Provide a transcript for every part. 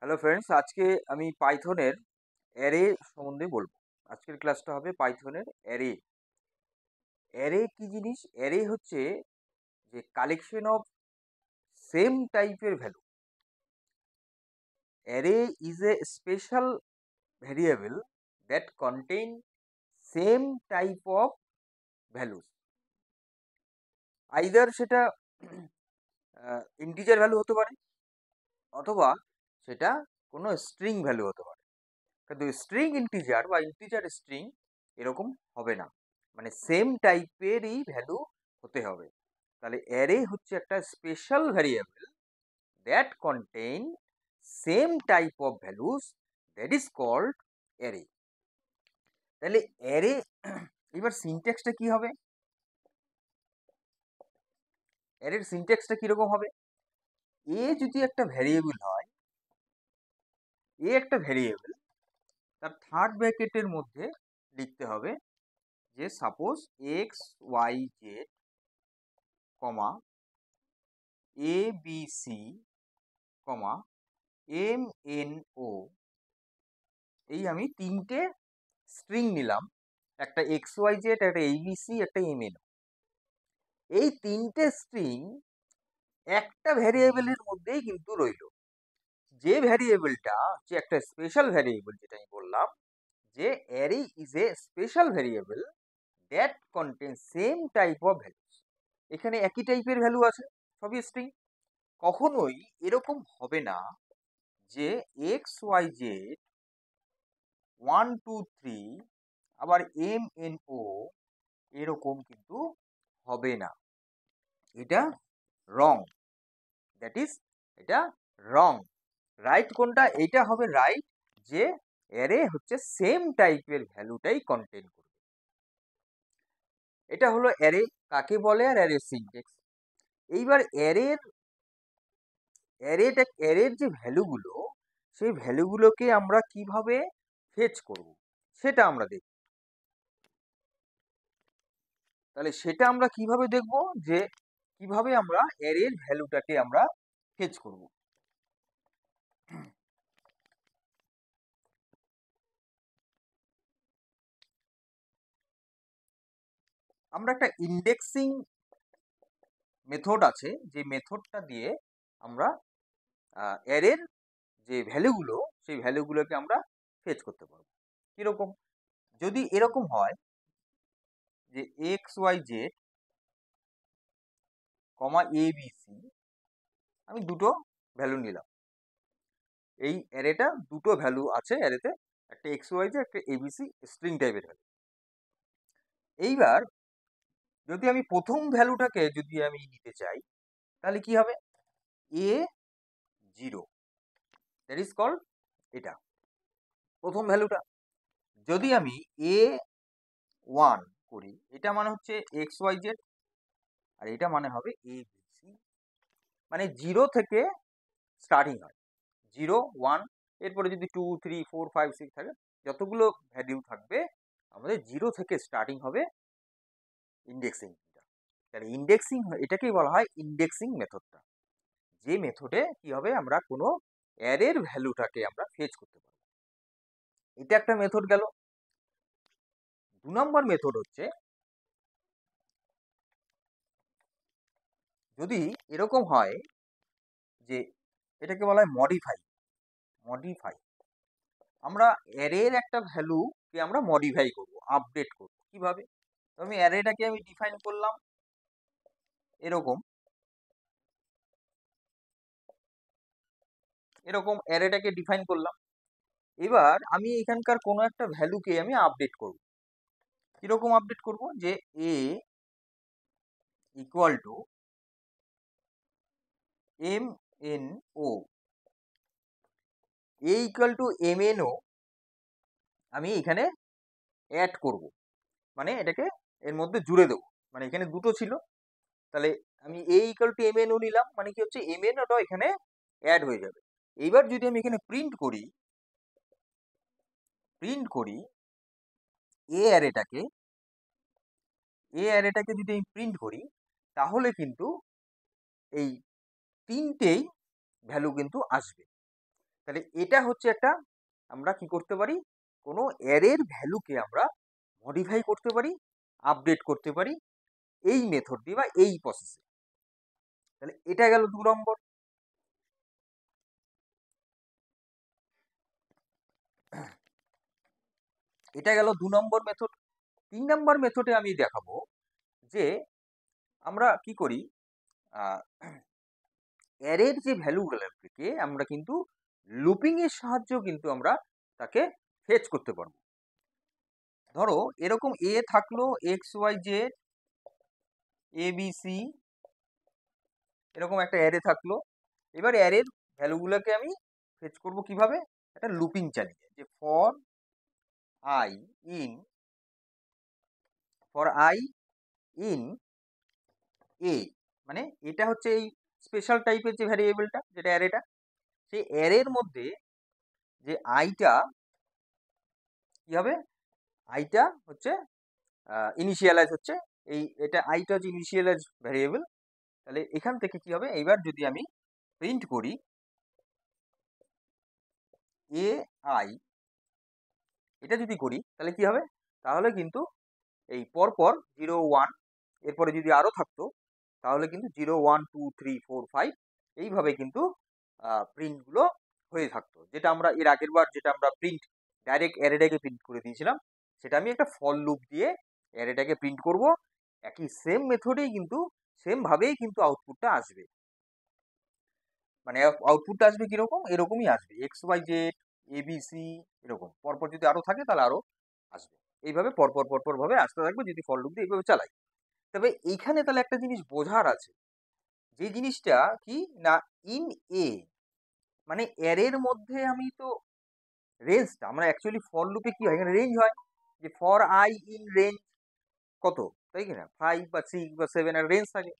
Hello friends, আজকে আমি পাইথনের array সম্বন্ধে বলবো। আজকের ক্লাসটা হবে পাইথনের অ্যারে। অ্যারে কি জিনিস? অ্যারে হচ্ছে যে কালেকশন অফ সেম টাইপের value. Array is a special variable that contain same type of values. Either সেটা ইন্টিজার ভ্যালু হতে পারে, অথবা সেটা কোনো স্ট্রিং ভ্যালু হতে পারে। কিন্তু স্ট্রিং ইন্টিজার বা ইন্টিজার স্ট্রিং এরকম হবে না, মানে সেম টাইপেরই ভ্যালু হতে হবে। তাহলে অ্যারে হচ্ছে একটা special variable that contain same type of values, that is called array. তাহলে অ্যারে এবার সিনট্যাক্সটা কি হবে? অ্যারের সিনট্যাক্সটা কিরকম হবে? এ যদি একটা ভ্যারিয়েবল হয়, এ একটা ভ্যারিয়েবল, তার থার্ড ব্র্যাকেটের মধ্যে লিখতে হবে যে suppose x Y Z comma A B c comma M N ও, এই আমি তিনটে স্ট্রিং নিলাম, একটা এক্স ওয়াই জেড, একটা এবিসি, একটা এম এন ও। এই তিনটে স্ট্রিং একটা ভ্যারিয়েবলের মধ্যেই কিন্তু রইল। যে ভ্যারিয়েবলটা হচ্ছে একটা স্পেশাল ভ্যারিয়েবল, যেটা আমি বললাম যে array is a special variable that contain same type of values. এখানে একই টাইপের ভ্যালু আছে, সবই স্ট্রিং। কখনোই এরকম হবে না যে এক্স ওয়াই জেড 1 2 3 আবার এম এন ও এরকম কিন্তু হবে না। এটা রং, দ্যাট ইজ এটা রং। রাইট কোনটা? এটা হবে রাইট, যে অ্যারে হচ্ছে সেম টাইপের ভ্যালুটাই কন্টেন করবে। এটা হলো অ্যারে কাকে বলে আর অ্যারে সিনট্যাক্স। এইবার অ্যারের যে ভ্যালুগুলো, সেই ভ্যালুগুলোকে আমরা কিভাবে ফেচ করব সেটা আমরা দেখব। তাহলে সেটা আমরা কিভাবে দেখব, যে কিভাবে আমরা অ্যারের ভ্যালুটাকে আমরা ফেচ করব। আমরা একটা ইন্ডেক্সিং মেথড আছে, যে মেথডটা দিয়ে আমরা অ্যারের যে ভ্যালুগুলো, সেই ভ্যালুগুলোকে আমরা ফেচ করতে পারবো। কিরকম? যদি এরকম হয় যে x Y Z comma A B C, আমি দুটো ভ্যালু নিলাম। এই অ্যারেটা দুটো ভ্যালু আছে অ্যারেতে, একটা এক্স ওয়াই জেড, একটা এবিসি স্ট্রিং টাইপের ভ্যালু। এইবার যদি আমি প্রথম ভ্যালুটাকে যদি আমি নিতে চাই, তাহলে কি হবে? এ জিরো, দ্যাট ইজ কল্ড এটা প্রথম ভ্যালুটা। যদি আমি এ ওয়ান করি, এটা মানে হচ্ছে এক্স ওয়াই জেড, আর এটা মানে হবে এ বি সি। মানে জিরো থেকে স্টার্টিং হয়, 0 1, এরপরে যদি 2 3 4 5 6 থাকে, যতগুলো ভ্যালু থাকবে আমাদের জিরো থেকে স্টার্টিং হবে ইন্ডেক্সিং। তাহলে ইন্ডেক্সিং, এটাকেই বলা হয় ইন্ডেক্সিং মেথডটা, যে মেথডে কি হবে, আমরা কোনো অ্যারের ভ্যালুটাকে আমরা ফেচ করতে পারবো। এটা একটা মেথড গেল। 2 নম্বর মেথড হচ্ছে, যদি এরকম হয় যে, এটাকে বলা হয় মডিফাই। মডিফাই, আমরা অ্যারের একটা ভ্যালুকে আমরা মডিফাই করব, আপডেট করব। কিভাবে? তো আমি অ্যারেটাকে আমি ডিফাইন করলাম এরকম, এরকম অ্যারেটাকে ডিফাইন করলাম। এবার আমি এখানকার কোনো একটা ভ্যালুকে আমি আপডেট করব। কিরকম আপডেট করব? যে A equal to M N O, A equal to M N O আমি এখানে অ্যাড করব, মানে এটাকে এর মধ্যে জুড়ে দেবো। মানে এখানে দুটো ছিল, তাহলে আমি A equal to M N O নিলাম, মানে কি হচ্ছে এম এন ওটা এখানে অ্যাড হয়ে যাবে। এইবার যদি আমি এখানে প্রিন্ট করি এ অ্যারেটাকে, যদি আমি প্রিন্ট করি, তাহলে কিন্তু এই তিনটেই ভ্যালু কিন্তু আসবে। তাহলে এটা হচ্ছে একটা, আমরা কি করতে পারি, কোনো অ্যারের ভ্যালুকে আমরা মডিফাই করতে পারি, আপডেট করতে পারি এই মেথড দিয়ে বা এই প্রসেসে। তাহলে এটা গেল 2 নম্বর। এটা গেল 2 নম্বর মেথড। 3 নম্বর মেথডে আমি দেখাবো যে আমরা কি করি, অ্যারের যে ভ্যালুগুলোকে আমরা কিন্তু লুপিং এর সাহায্যেও কিন্তু আমরা তাকে ফেচ করতে পারবো। ধরো এরকম এ থাকলো, x Y Z A B C, এরকম একটা অ্যারে থাকলো। এবার অ্যারের ভ্যালুগুলোকে আমি ফেচ করব কিভাবে, একটা লুপিং চালিয়ে, যে ফর আই ইন এ, মানে এটা হচ্ছে এই স্পেশাল টাইপের যে ভ্যারিয়েবলটা, যেটা অ্যারেটা, সেই অ্যারের মধ্যে যে আইটা কি হবে, আইটা হচ্ছে ইনিশিয়ালাইজ হচ্ছে, এটা আইটা হচ্ছে ইনিশিয়ালাইজ ভ্যারিয়েবল। তাহলে এখান থেকে কি হবে, এইবার যদি আমি প্রিন্ট করি এ আই, এটা যদি করি তাহলে কি হবে, তাহলে কিন্তু এই পরপর 0 1, এরপরে যদি আরও থাকতো তাহলে কিন্তু 0 1 2 3 4 5 এইভাবে কিন্তু প্রিন্টগুলো হয়ে থাকতো। যেটা আমরা এর আগের বার যেটা আমরা প্রিন্ট ডাইরেক্ট অ্যারেটাকে প্রিন্ট করে দিয়েছিলাম, সেটা আমি একটা ফর লুপ দিয়ে অ্যারেটাকে প্রিন্ট করব। একই সেম মেথডেই কিন্তু সেমভাবেই কিন্তু আউটপুটটা আসবে। মানে আউটপুটটা আসবে কিরকম, এরকমই আসবে, এক্স ওয়াই জেড এবিসি, এরকম পরপর যদি আরও থাকে তাহলে আরও আসবে। এইভাবে পরপর পরপর ভাবে আসতে থাকবে যদি ফর লুপ দিয়ে এইভাবে চালাই। তবে এইখানে তাহলে একটা জিনিস বোঝার আছে, যে জিনিসটা কি না, ইন এ মানে অ্যারের মধ্যে আমি তো রেঞ্জটা, আমরা অ্যাকচুয়ালি ফর লুপে কি হয়, এখানে রেঞ্জ হয়, যে ফর আই ইন রেঞ্জ কত, তাই কি না, 5 বা 6 বা 7 এর রেঞ্জ থাকে।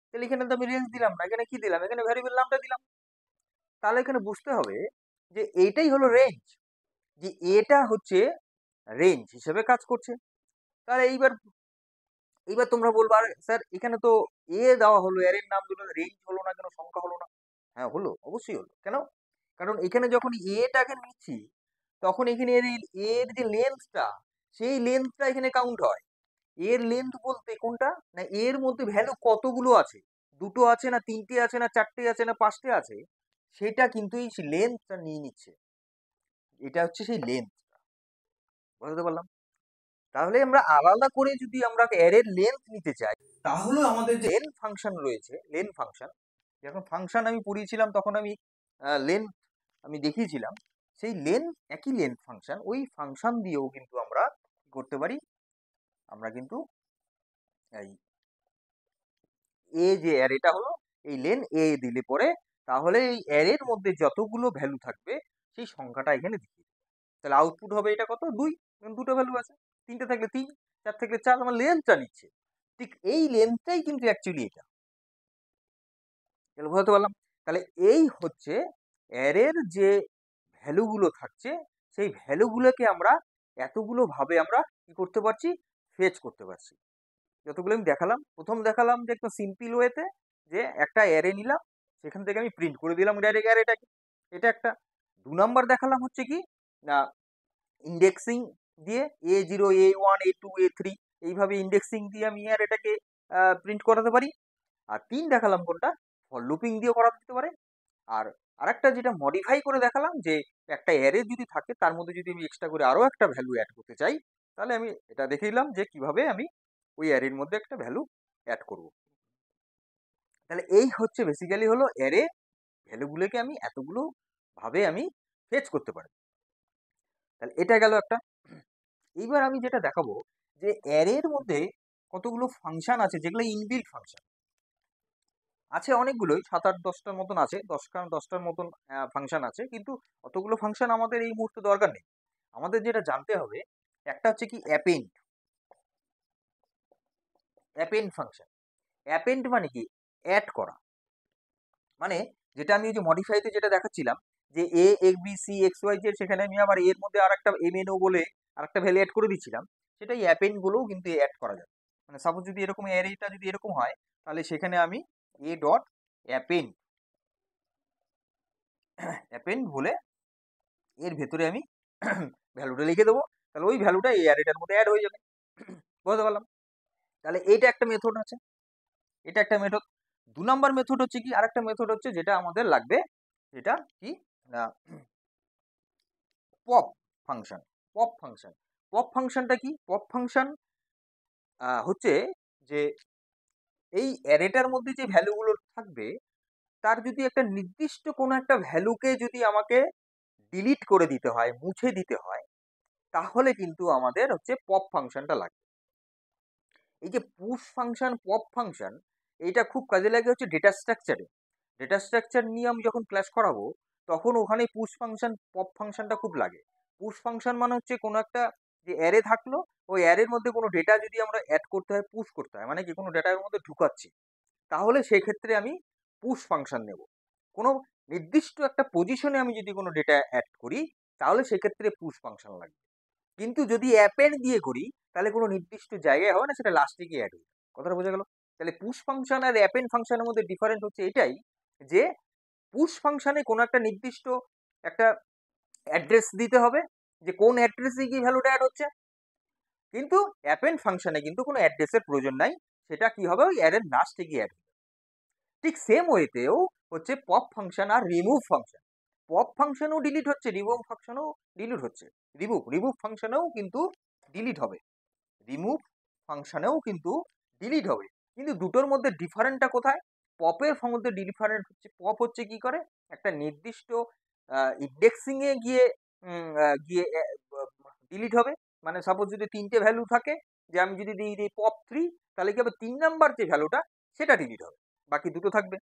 তাহলে এখানে তো আমি রেঞ্জ দিলাম না, এখানে কি দিলাম, এখানে ভ্যারিয়েবল নামটা দিলাম। তাহলে এখানে বুঝতে হবে যে এইটাই হলো রেঞ্জ, যে এটা হচ্ছে রেঞ্জ হিসেবে কাজ করছে। তাহলে এইবার এইবার তোমরা বলবো, আরে স্যার এখানে তো এ দেওয়া হলো, এর নাম দিল, রেঞ্জ হলো না কেন, সংখ্যা হলো না? হ্যাঁ হলো, অবশ্যই হলো। কেন? কারণ এখানে যখন এটাকে নিচ্ছি তখন এখানে এর যে লেন্থটা, সেই লেন্থটা এখানে কাউন্ট হয়। এর লেন্থ বলতে কোনটা, না এর মধ্যে ভ্যালু কতগুলো আছে, দুটো আছে না তিনটে আছে না চারটে আছে না পাঁচটে আছে, সেটা কিন্তু এই লেন্থটা নিয়ে নিচ্ছে। এটা হচ্ছে সেই লেন্থটা, বুঝতে পারলাম? তাহলে আমরা আলাদা করে যদি আমরা অ্যারের লেন্থ নিতে চাই, তাহলে আমাদের যে লেন ফাংশন রয়েছে, লেন ফাংশন, যখন ফাংশন আমি পড়িয়েছিলাম তখন আমি লেন আমি দেখিয়েছিলাম, সেই লেন একই লেন ফাংশন, ওই ফাংশন দিয়েও কিন্তু আমরা কি করতে পারি, আমরা কিন্তু এই এ যে অ্যারেটা হলো, এই লেন এ দিলে পরে তাহলে এই অ্যারের মধ্যে যতগুলো ভ্যালু থাকবে সেই সংখ্যাটা এখানে দিয়ে, তাহলে আউটপুট হবে এটা কত, 2, দুটো ভ্যালু আছে, তিনটে থাকলে 3, 4 থাকলে 4, আমার লেন্থটা নিচ্ছে। ঠিক এই লেন্থটাই কিন্তু অ্যাকচুয়ালি এটা, তাহলে বুঝতে পারলাম? তাহলে এই হচ্ছে অ্যারের যে ভ্যালুগুলো থাকছে, সেই ভ্যালুগুলোকে আমরা এতগুলো ভাবে আমরা কি করতে পারছি, ফেচ করতে পারছি। যতগুলো আমি দেখালাম, প্রথম দেখালাম যে একটা সিম্পল ওয়েতে, যে একটা অ্যারে নিলাম, সেখান থেকে আমি প্রিন্ট করে দিলাম ডাইরেক্ট অ্যারেটাকে, এটা একটা। 2 নাম্বার দেখালাম হচ্ছে কি না, ইন্ডেক্সিং দিয়ে A0 A1 A2 A3 এইভাবে ইন্ডেক্সিং দিয়ে আমি অ্যারেটাকে প্রিন্ট করাতে পারি। আর 3 দেখালাম কোনটা, ফর লুপিং দিয়েও করা যেতে পারে। আর আরেকটা যেটা মডিফাই করে দেখালাম, যে একটা অ্যারে যদি থাকে তার মধ্যে যদি আমি এক্সট্রা করে আরও একটা ভ্যালু অ্যাড করতে চাই, তাহলে আমি এটা দেখে দিলাম যে কিভাবে আমি ওই অ্যারের মধ্যে একটা ভ্যালু অ্যাড করব। তাহলে এই হচ্ছে বেসিক্যালি হলো অ্যারে ভ্যালুগুলোকে আমি এতগুলো ভাবে আমি ফেচ করতে পারি। তাহলে এটা গেল একটা। এইবার আমি যেটা দেখাবো, যে অ্যারের মধ্যে কতগুলো ফাংশন আছে যেগুলো ইনবিল্ট ফাংশন আছে, অনেকগুলোই 7-8-10টার মতন আছে, 10টার মতন ফাংশন আছে, কিন্তু অতগুলো ফাংশন আমাদের এই মুহূর্তে দরকার নেই। আমাদের যেটা জানতে হবে, একটা হচ্ছে কি অ্যাপেন্ড, অ্যাপেন্ড ফাংশন। অ্যাপেন্ড মানে কি, অ্যাড করা, মানে যেটা আমি ওই যে মডিফাইতে যেটা দেখাচ্ছিলাম, যে A, B, C, X, Y, Z, সেখানে আমি আবার এর মধ্যে আর একটা MNO বলে আর একটা ভ্যালু অ্যাড করে দিচ্ছিলাম, সেটা এই অ্যাপেন্ড গুলোও কিন্তু অ্যাড করা যাবে। মানে সাপোজ যদি এরকম অ্যারেটা যদি এরকম হয়, তাহলে সেখানে আমি A ডট অ্যাপেন্ড বলে এর ভেতরে আমি ভ্যালুটা লিখে দেবো, তাহলে ওই ভ্যালুটা এই অ্যারেটার মধ্যে অ্যাড হয়ে যাবে। বুঝতে পারলাম? তাহলে এইটা একটা মেথড আছে, এটা একটা মেথড। 2 নাম্বার মেথড হচ্ছে কি, আরেকটা মেথড হচ্ছে যেটা আমাদের লাগবে, যেটা কি না pop function. Pop function, pop ফাংশনটা কি? পপ ফাংশন হচ্ছে যে এই অ্যারেটার মধ্যে যে ভ্যালুগুলো থাকবে তার যদি একটা নির্দিষ্ট কোনো একটা ভ্যালুকে যদি আমাকে ডিলিট করে দিতে হয়, মুছে দিতে হয়, তাহলে কিন্তু আমাদের হচ্ছে পপ ফাংশনটা লাগবে। এই যে পুশ ফাংশন, পপ ফাংশন, এইটা খুব কাজে লাগে হচ্ছে ডেটা স্ট্রাকচারে। ডেটা স্ট্রাকচার নিয়ে আমি যখন ক্লাস করাবো তখন ওখানে পুশ ফাংশন, পপ ফাংশনটা খুব লাগে। পুশ ফাংশন মানে হচ্ছে কোনো একটা যে অ্যারে থাকলো, ওই অ্যারের মধ্যে কোনো ডেটা যদি আমরা অ্যাড করতে হয়, পুশ করতে হয়, মানে কি কোনো ডেটার মধ্যে ঢুকাচ্ছি, তাহলে সেক্ষেত্রে আমি পুশ ফাংশন নেব। কোনো নির্দিষ্ট একটা পজিশনে আমি যদি কোনো ডেটা অ্যাড করি তাহলে সেক্ষেত্রে পুশ ফাংশন লাগবে। কিন্তু যদি অ্যাপেন্ড দিয়ে করি তাহলে কোনো নির্দিষ্ট জায়গায় হবে না, সেটা লাস্টে গিয়ে অ্যাড হবে। কথাটা বোঝা গেল? তাহলে পুশ ফাংশন আর অ্যাপেন্ড ফাংশনের মধ্যে ডিফারেন্ট হচ্ছে এটাই, যে পুশ ফাংশনে কোনো একটা নির্দিষ্ট একটা অ্যাড্রেস দিতে হবে, যে কোন অ্যাড্রেসে গিয়ে ভ্যালুটা অ্যাড হচ্ছে। কিন্তু অ্যাপেন্ড ফাংশনে কিন্তু কোনো অ্যাড্রেসের প্রয়োজন নাই, সেটা কি হবে, ওই অ্যারের লাস্টে গিয়ে অ্যাড হবে। ঠিক সেম ওয়েতেও হচ্ছে পপ ফাংশন আর রিমুভ ফাংশন। পপ ফাংশনও ডিলিট হচ্ছে, রিমুভ ফাংশনও ডিলিট হচ্ছে। রিমুভ ফাংশনেও কিন্তু ডিলিট হবে, রিমুভ ফাংশনেও কিন্তু ডিলিট হবে। কিন্তু দুটোর মধ্যে ডিফারেন্টটা কোথায়? পপের মধ্যে ডিফারেন্ট হচ্ছে, পপ হচ্ছে কি করে, একটা নির্দিষ্ট ইন্ডেক্সিং এ গিয়ে গিয়ে ডিলিট হবে। মানে সাপোজ যদি 3টে ভ্যালু থাকে, যে আমি যদি দিই পপ 3, তাহলে কি হবে, 3 নাম্বার যে ভ্যালুটা সেটা ডিলিট হবে, বাকি দুটো থাকবে।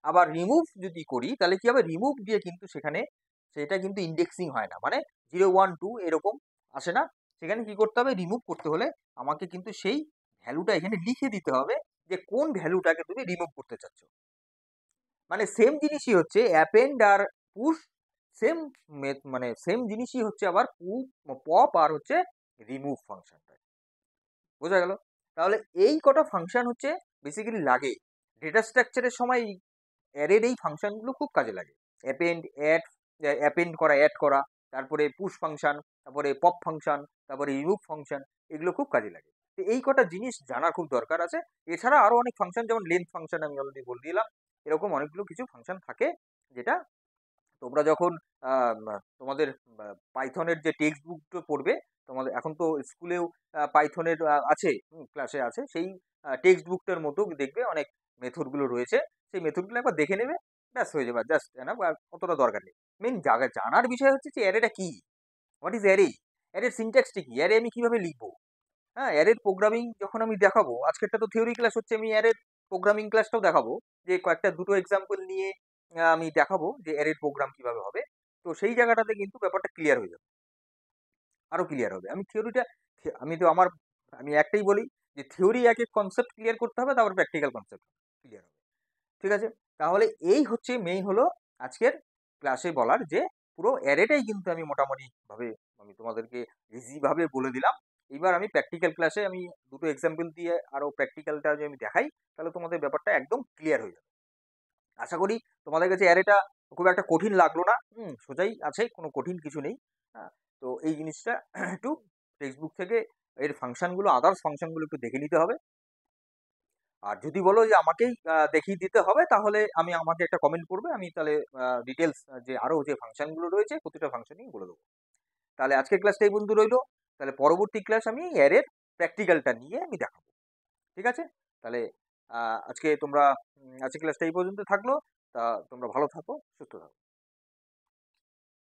আবার রিমুভ যদি করি তাহলে কি হবে, রিমুভ দিয়ে কিন্তু সেখানে সেটা কিন্তু ইন্ডেক্সিং হয় না, মানে 0 1 2 এরকম আসে না। সেখানে কি করতে হবে, রিমুভ করতে হলে আমাকে কিন্তু সেই ভ্যালুটা এখানে লিখে দিতে হবে, যে কোন ভ্যালুটাকে তুমি রিমুভ করতে চাচ্ছ। মানে সেম জিনিসই হচ্ছে অ্যাপেন্ড আর পুশ, সেম মানে সেম জিনিসই হচ্ছে আবার পপ আর হচ্ছে রিমুভ ফাংশনটা। বোঝা গেল? তাহলে এই কটা ফাংশন হচ্ছে বেসিক্যালি লাগে ডেটা স্ট্রাকচারের সময়। অ্যারের এই ফাংশনগুলো খুব কাজে লাগে। অ্যাপেন্ড, অ্যাড, অ্যাপেন্ড করা, অ্যাড করা, তারপরে পুশ ফাংশন, তারপরে পপ ফাংশন, তারপরে রিমুভ ফাংশন, এগুলো খুব কাজে লাগে। তো এই কটা জিনিস জানার খুব দরকার আছে। এছাড়া আরো অনেক ফাংশন, যেমন লেন্থ ফাংশন আমি অলরেডি বলে দিলাম, এরকম অনেকগুলো কিছু ফাংশন থাকে, যেটা তোমরা যখন তোমাদের পাইথনের যে টেক্সট বুকটা পড়বে, তোমাদের এখন তো স্কুলেও পাইথনের আছে, ক্লাসে আছে, সেই টেক্সট বুকটার মতো দেখবে অনেক মেথডগুলো রয়েছে, সেই মেথডগুলো একবার দেখে নেবে, ব্যাস হয়ে যাবে, জাস্ট না, অতটা দরকার নেই। মেন জানার বিষয় হচ্ছে যে অ্যারেটা কি, হোয়াট ইজ অ্যারে, অ্যারের সিনট্যাক্সটা কি, অ্যারে আমি কিভাবে লিখবো। হ্যাঁ, অ্যারের প্রোগ্রামিং যখন আমি দেখাবো, আজকেরটা তো থিওরি ক্লাস হচ্ছে, আমি অ্যারের প্রোগ্রামিং ক্লাসটাও দেখাবো, যে কয়েকটা দুটো এক্সাম্পল নিয়ে আমি দেখাবো যে অ্যারের প্রোগ্রাম কিভাবে হবে। তো সেই জায়গাটাতে কিন্তু ব্যাপারটা ক্লিয়ার হয়ে যাবে, আরো ক্লিয়ার হবে। আমি থিওরিটা, আমি তো আমার, আমি একটাই বলি যে থিওরি এক এক কনসেপ্ট ক্লিয়ার করতে হবে, তারপর প্র্যাকটিক্যাল কনসেপ্ট ক্লিয়ার হবে। ঠিক আছে? তাহলে এই হচ্ছে মেইন হলো আজকের ক্লাসে বলার, যে পুরো অ্যারেটাই কিন্তু আমি মোটামুটি ভাবে আমি তোমাদেরকে ইজি ভাবে বলে দিলাম। এবার আমি প্র্যাকটিক্যাল ক্লাসে আমি দুটো এক্সাম্পল দিয়ে আরো প্র্যাকটিক্যালটা যদি আমি দেখাই, তাহলে তোমাদের ব্যাপারটা একদম ক্লিয়ার হয়ে যাবে। আশা করি তোমাদের কাছে অ্যারেটা খুব একটা কঠিন লাগলো না, সোজাই আছে, কোনো কঠিন কিছু নেই। হ্যাঁ, তো এই জিনিসটা একটু টেক্সট বুক থেকে এর ফাংশনগুলো, আদার্স ফাংশনগুলো একটু দেখে নিতে হবে। আর যদি বলো যে আমাকেই দেখিয়ে দিতে হবে, তাহলে আমি, আমাকে একটা কমেন্ট করবে, আমি তাহলে ডিটেলস যে আরো যে ফাংশনগুলো রয়েছে প্রতিটা ফাংশনই বলে দেবো। তাহলে আজকের ক্লাসটা এই বন্ধু রইলো, তাহলে পরবর্তী ক্লাস আমি অ্যারের প্র্যাকটিক্যালটা নিয়ে আমি দেখাবো। ঠিক আছে? তাহলে আজকে তোমরা আজকের ক্লাসটা এই পর্যন্ত থাকলো। তা তোমরা ভালো থাকো, সুস্থ থাকো।